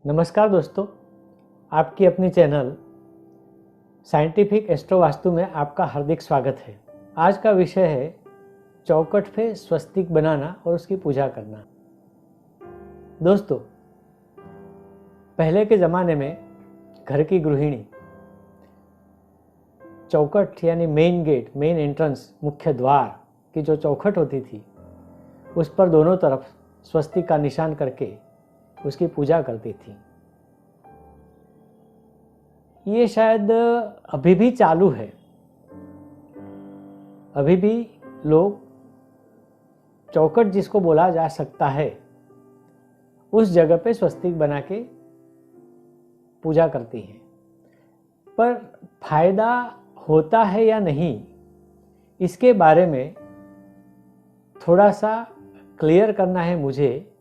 नमस्कार दोस्तों, आपकी अपनी चैनल साइंटिफिक एस्ट्रो वास्तु में आपका हार्दिक स्वागत है। आज का विषय है चौखट पे स्वस्तिक बनाना और उसकी पूजा करना। दोस्तों, पहले के ज़माने में घर की गृहिणी चौखट यानी मेन गेट, मेन एंट्रेंस, मुख्य द्वार की जो चौखट होती थी उस पर दोनों तरफ स्वस्तिक का निशान करके उसकी पूजा करती थी। ये शायद अभी भी चालू है। अभी भी लोग चौखट जिसको बोला जा सकता है उस जगह पे स्वस्तिक बना के पूजा करती हैं। पर फायदा होता है या नहीं, इसके बारे में थोड़ा सा क्लियर करना है मुझे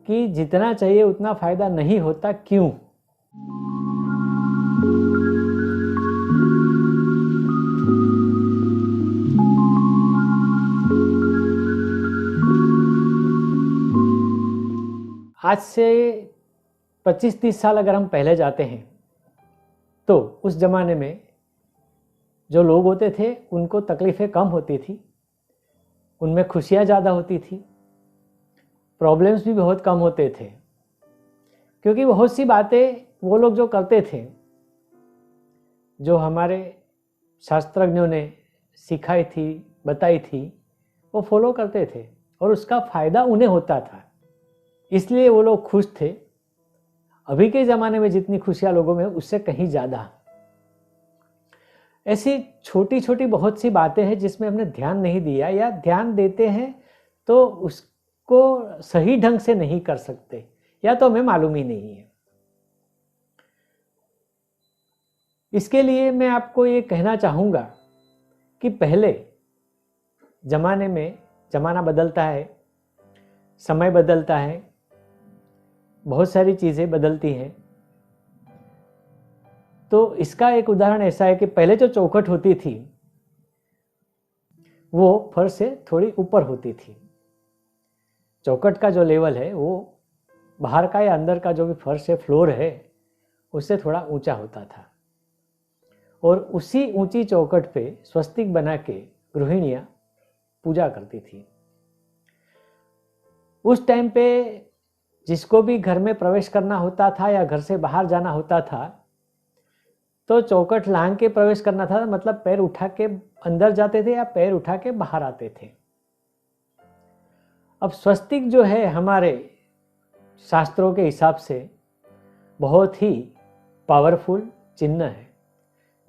कि जितना चाहिए उतना फायदा नहीं होता, क्यों? आज से 25-30 साल अगर हम पहले जाते हैं तो उस जमाने में जो लोग होते थे उनको तकलीफ़ें कम होती थी, उनमें खुशियाँ ज़्यादा होती थी, प्रॉब्लम्स भी बहुत कम होते थे, क्योंकि बहुत सी बातें वो लोग जो करते थे, जो हमारे शास्त्रज्ञों ने सिखाई थी, बताई थी, वो फॉलो करते थे और उसका फ़ायदा उन्हें होता था, इसलिए वो लोग खुश थे। अभी के ज़माने में जितनी खुशियाँ लोगों में उससे कहीं ज़्यादा। ऐसी छोटी छोटी बहुत सी बातें हैं जिसमें हमने ध्यान नहीं दिया, या ध्यान देते हैं तो उसको सही ढंग से नहीं कर सकते, या तो हमें मालूम ही नहीं है। इसके लिए मैं आपको ये कहना चाहूँगा कि पहले ज़माने में ज़माना बदलता है, समय बदलता है, बहुत सारी चीज़ें बदलती हैं। तो इसका एक उदाहरण ऐसा है कि पहले जो चौखट होती थी वो फर्श से थोड़ी ऊपर होती थी। चौखट का जो लेवल है वो बाहर का या अंदर का जो भी फर्श है, फ्लोर है, उससे थोड़ा ऊंचा होता था। और उसी ऊंची चौखट पे स्वस्तिक बना के गृहिणियां पूजा करती थी। उस टाइम पे जिसको भी घर में प्रवेश करना होता था या घर से बाहर जाना होता था तो चौखट लांघ के प्रवेश करना था, मतलब पैर उठा के अंदर जाते थे या पैर उठा के बाहर आते थे। अब स्वस्तिक जो है हमारे शास्त्रों के हिसाब से बहुत ही पावरफुल चिन्ह है,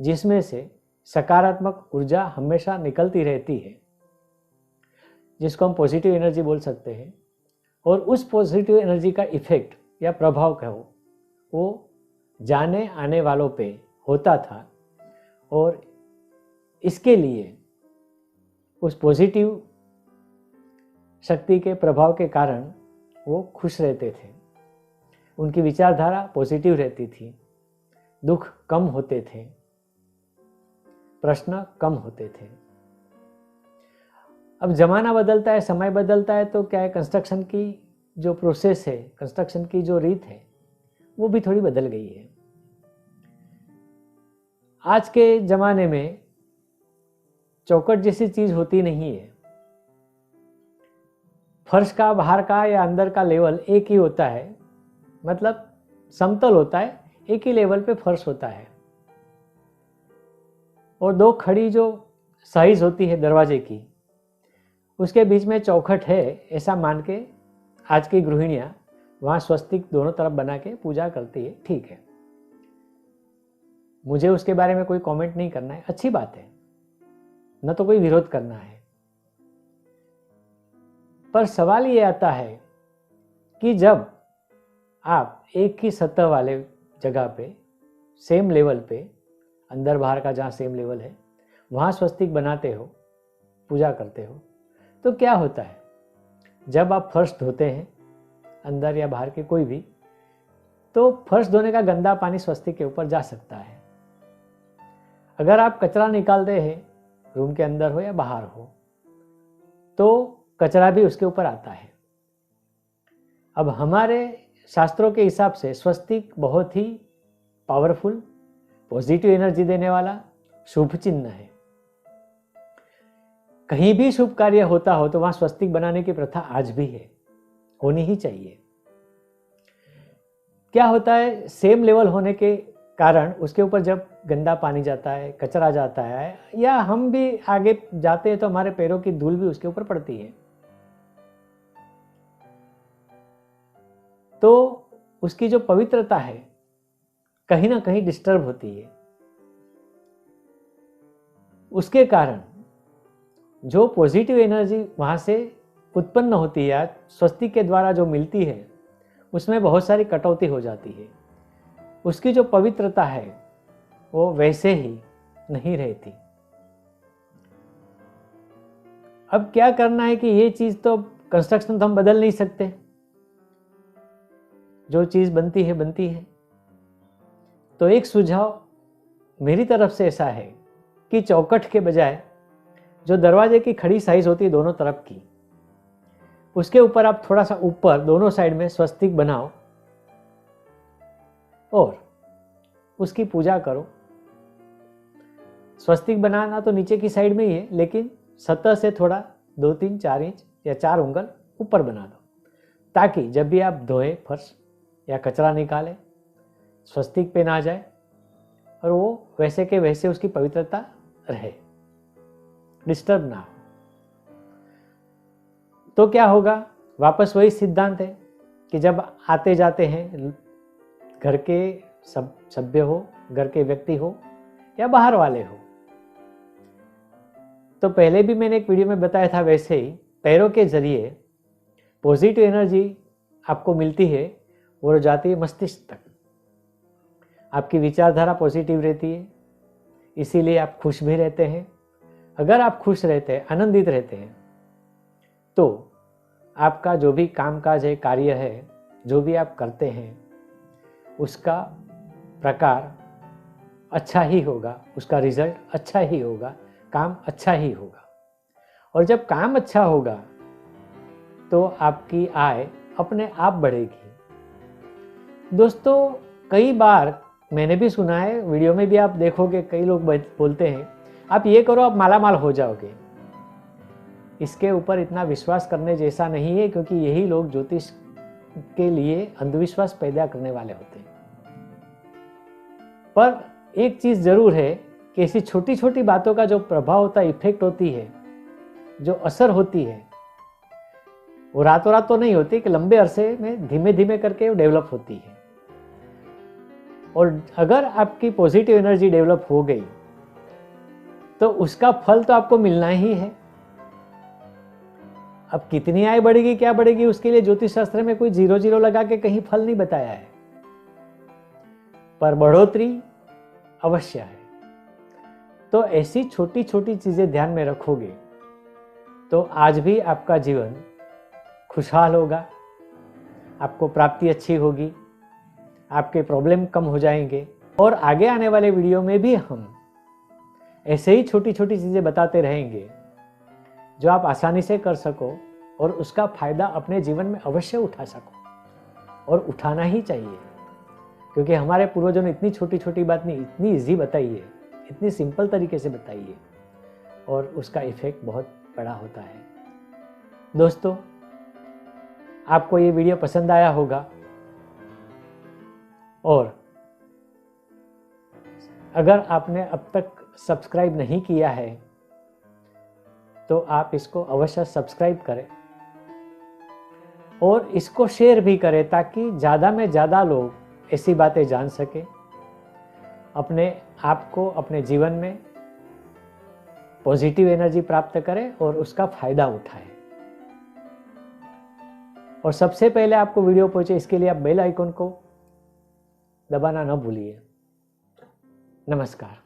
जिसमें से सकारात्मक ऊर्जा हमेशा निकलती रहती है, जिसको हम पॉजिटिव एनर्जी बोल सकते हैं। और उस पॉजिटिव एनर्जी का इफेक्ट या प्रभाव कहो, वो जाने आने वालों पे होता था, और इसके लिए उस पॉजिटिव शक्ति के प्रभाव के कारण वो खुश रहते थे, उनकी विचारधारा पॉजिटिव रहती थी, दुख कम होते थे, प्रश्न कम होते थे। अब ज़माना बदलता है, समय बदलता है, तो क्या है, कंस्ट्रक्शन की जो प्रोसेस है, कंस्ट्रक्शन की जो रीत है, वो भी थोड़ी बदल गई है। आज के ज़माने में चौखट जैसी चीज़ होती नहीं है। फर्श का बाहर का या अंदर का लेवल एक ही होता है, मतलब समतल होता है, एक ही लेवल पे फर्श होता है। और दो खड़ी जो साइज होती है दरवाजे की, उसके बीच में चौखट है, ऐसा मान के आज की गृहिणियां वहाँ स्वस्तिक दोनों तरफ बना के पूजा करती है। ठीक है, मुझे उसके बारे में कोई कमेंट नहीं करना है, अच्छी बात है, न तो कोई विरोध करना है। पर सवाल ये आता है कि जब आप एक ही सतह वाले जगह पे, सेम लेवल पे, अंदर बाहर का जहाँ सेम लेवल है, वहाँ स्वस्तिक बनाते हो, पूजा करते हो, तो क्या होता है, जब आप फर्श धोते हैं, अंदर या बाहर के कोई भी, तो फर्श धोने का गंदा पानी स्वस्तिक के ऊपर जा सकता है। अगर आप कचरा निकालते हैं, रूम के अंदर हो या बाहर हो, तो कचरा भी उसके ऊपर आता है। अब हमारे शास्त्रों के हिसाब से स्वस्तिक बहुत ही पावरफुल, पॉजिटिव एनर्जी देने वाला शुभ चिन्ह है। कहीं भी शुभ कार्य होता हो तो वहां स्वस्तिक बनाने की प्रथा आज भी है, होनी ही चाहिए। क्या होता है, सेम लेवल होने के कारण उसके ऊपर जब गंदा पानी जाता है, कचरा जाता है, या हम भी आगे जाते हैं तो हमारे पैरों की धूल भी उसके ऊपर पड़ती है, तो उसकी जो पवित्रता है कहीं ना कहीं डिस्टर्ब होती है। उसके कारण जो पॉजिटिव एनर्जी वहां से उत्पन्न होती है, स्वस्तिक के द्वारा जो मिलती है, उसमें बहुत सारी कटौती हो जाती है। उसकी जो पवित्रता है वो वैसे ही नहीं रहती। अब क्या करना है कि ये चीज तो कंस्ट्रक्शन तो हम बदल नहीं सकते, जो चीज बनती है बनती है। तो एक सुझाव मेरी तरफ से ऐसा है कि चौखट के बजाय जो दरवाजे की खड़ी साइज होती है दोनों तरफ की, उसके ऊपर आप थोड़ा सा ऊपर दोनों साइड में स्वस्तिक बनाओ और उसकी पूजा करो। स्वस्तिक बनाना तो नीचे की साइड में ही है, लेकिन सतह से थोड़ा 2-3-4 इंच या 4 उंगल ऊपर बना दो, ताकि जब भी आप धोए फर्श या कचरा निकालें, स्वस्तिक पे ना जाए और वो वैसे के वैसे उसकी पवित्रता रहे, डिस्टर्ब ना हो। तो क्या होगा, वापस वही सिद्धांत है कि जब आते जाते हैं, घर के सब सभ्य हो, घर के व्यक्ति हो या बाहर वाले हो, तो पहले भी मैंने एक वीडियो में बताया था, वैसे ही पैरों के जरिए पॉजिटिव एनर्जी आपको मिलती है और जाती है मस्तिष्क तक। आपकी विचारधारा पॉजिटिव रहती है, इसीलिए आप खुश भी रहते हैं। अगर आप खुश रहते हैं, आनंदित रहते हैं, तो आपका जो भी कामकाज है, कार्य है, जो भी आप करते हैं, उसका प्रकार अच्छा ही होगा, उसका रिजल्ट अच्छा ही होगा, काम अच्छा ही होगा। और जब काम अच्छा होगा तो आपकी आय अपने आप बढ़ेगी। दोस्तों, कई बार मैंने भी सुना है, वीडियो में भी आप देखोगे, कई लोग बोलते हैं आप ये करो आप मालामाल हो जाओगे। इसके ऊपर इतना विश्वास करने जैसा नहीं है, क्योंकि यही लोग ज्योतिष के लिए अंधविश्वास पैदा करने वाले होते हैं। पर एक चीज जरूर है कि ऐसी छोटी छोटी बातों का जो प्रभाव होता है, इफेक्ट होती है, जो असर होती है, वो रातों रात तो नहीं होती, कि लंबे अरसे में धीमे धीमे करके वो डेवलप होती है। और अगर आपकी पॉजिटिव एनर्जी डेवलप हो गई तो उसका फल तो आपको मिलना ही है। अब कितनी आय बढ़ेगी, क्या बढ़ेगी, उसके लिए ज्योतिष शास्त्र में कोई 0-0 लगा के कहीं फल नहीं बताया है, पर बढ़ोतरी अवश्य है। तो ऐसी छोटी छोटी चीजें ध्यान में रखोगे तो आज भी आपका जीवन खुशहाल होगा, आपको प्राप्ति अच्छी होगी, आपके प्रॉब्लम कम हो जाएंगे। और आगे आने वाले वीडियो में भी हम ऐसे ही छोटी छोटी चीजें बताते रहेंगे जो आप आसानी से कर सको और उसका फायदा अपने जीवन में अवश्य उठा सको, और उठाना ही चाहिए, क्योंकि हमारे पूर्वजों ने इतनी छोटी छोटी बात नहीं, इतनी इजी बताई है, इतनी सिंपल तरीके से बताई है, और उसका इफेक्ट बहुत बड़ा होता है। दोस्तों, आपको ये वीडियो पसंद आया होगा, और अगर आपने अब तक सब्सक्राइब नहीं किया है तो आप इसको अवश्य सब्सक्राइब करें और इसको शेयर भी करें, ताकि ज़्यादा में ज़्यादा लोग ऐसी बातें जान सके, अपने आप को अपने जीवन में पॉजिटिव एनर्जी प्राप्त करें और उसका फायदा उठाएं। और सबसे पहले आपको वीडियो पहुंचे, इसके लिए आप बेल आइकन को दबाना न भूलिए। नमस्कार।